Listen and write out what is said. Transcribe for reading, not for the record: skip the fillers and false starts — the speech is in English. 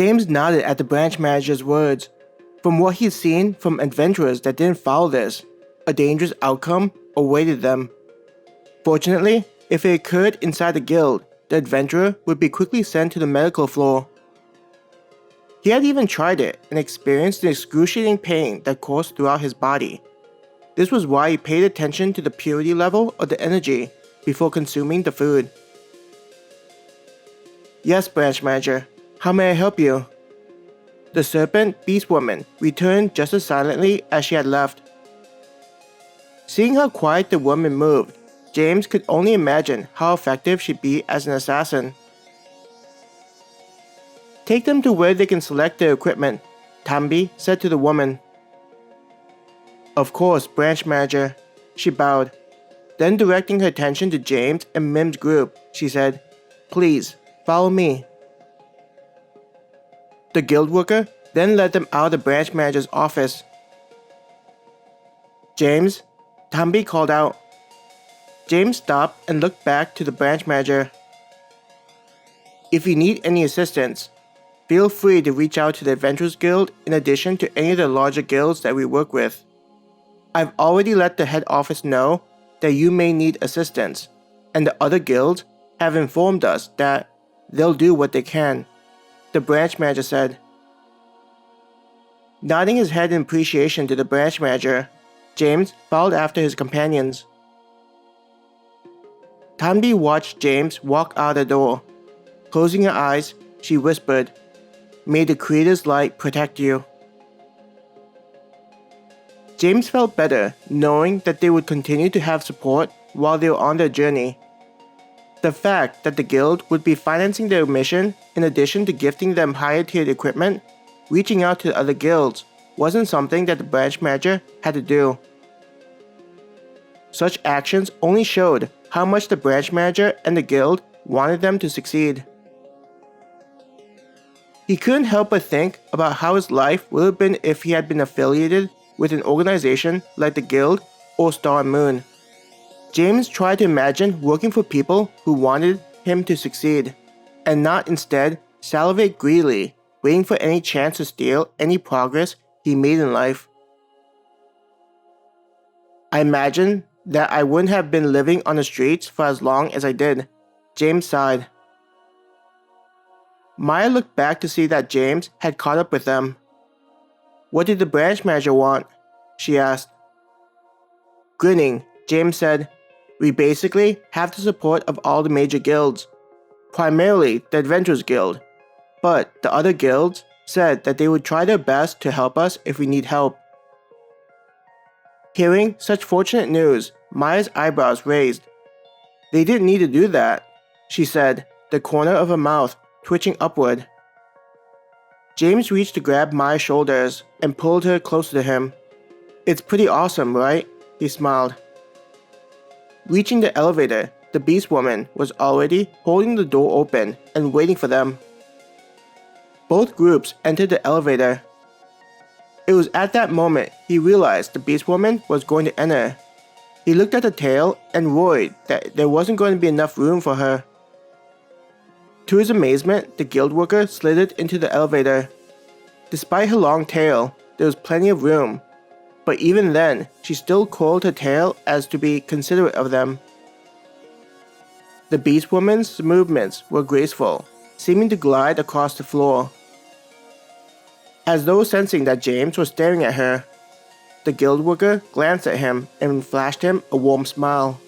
James nodded at the branch manager's words. From what he'd seen from adventurers that didn't follow this, a dangerous outcome awaited them. Fortunately, if it occurred inside the guild, the adventurer would be quickly sent to the medical floor. He had even tried it and experienced the excruciating pain that coursed throughout his body. This was why he paid attention to the purity level of the energy before consuming the food. "Yes, branch manager. How may I help you?" The serpent beast woman returned just as silently as she had left. Seeing how quiet the woman moved, James could only imagine how effective she'd be as an assassin. "Take them to where they can select their equipment," Tambi said to the woman. "Of course, branch manager," she bowed. Then directing her attention to James and Mim's group, she said, "Please, follow me." The guild worker then led them out of the branch manager's office. "James," Tambi called out. James stopped and looked back to the branch manager. "If you need any assistance, feel free to reach out to the Adventurers Guild in addition to any of the larger guilds that we work with. I've already let the head office know that you may need assistance, and the other guilds have informed us that they'll do what they can," the branch manager said. Nodding his head in appreciation to the branch manager, James followed after his companions. Tambi watched James walk out the door. Closing her eyes, she whispered, "May the Creator's light protect you." James felt better knowing that they would continue to have support while they were on their journey. The fact that the guild would be financing their mission in addition to gifting them higher tiered equipment, reaching out to the other guilds, wasn't something that the branch manager had to do. Such actions only showed how much the branch manager and the guild wanted them to succeed. He couldn't help but think about how his life would have been if he had been affiliated with an organization like the Guild or Star and Moon. James tried to imagine working for people who wanted him to succeed, and not instead salivate greedily, waiting for any chance to steal any progress he made in life. "I imagine that I wouldn't have been living on the streets for as long as I did," James sighed. Maya looked back to see that James had caught up with them. "What did the branch manager want?" she asked. Grinning, James said, "We basically have the support of all the major guilds, primarily the Adventurers Guild, but the other guilds said that they would try their best to help us if we need help." Hearing such fortunate news, Maya's eyebrows raised. "They didn't need to do that," she said, the corner of her mouth twitching upward. James reached to grab Maya's shoulders and pulled her closer to him. "It's pretty awesome, right?" he smiled. Reaching the elevator, the beast woman was already holding the door open and waiting for them. Both groups entered the elevator. It was at that moment he realized the beast woman was going to enter. He looked at the tail and worried that there wasn't going to be enough room for her. To his amazement, the guild worker slithered into the elevator. Despite her long tail, there was plenty of room, but even then, she still coiled her tail as to be considerate of them. The beast woman's movements were graceful, seeming to glide across the floor. As though sensing that James was staring at her, the guild worker glanced at him and flashed him a warm smile.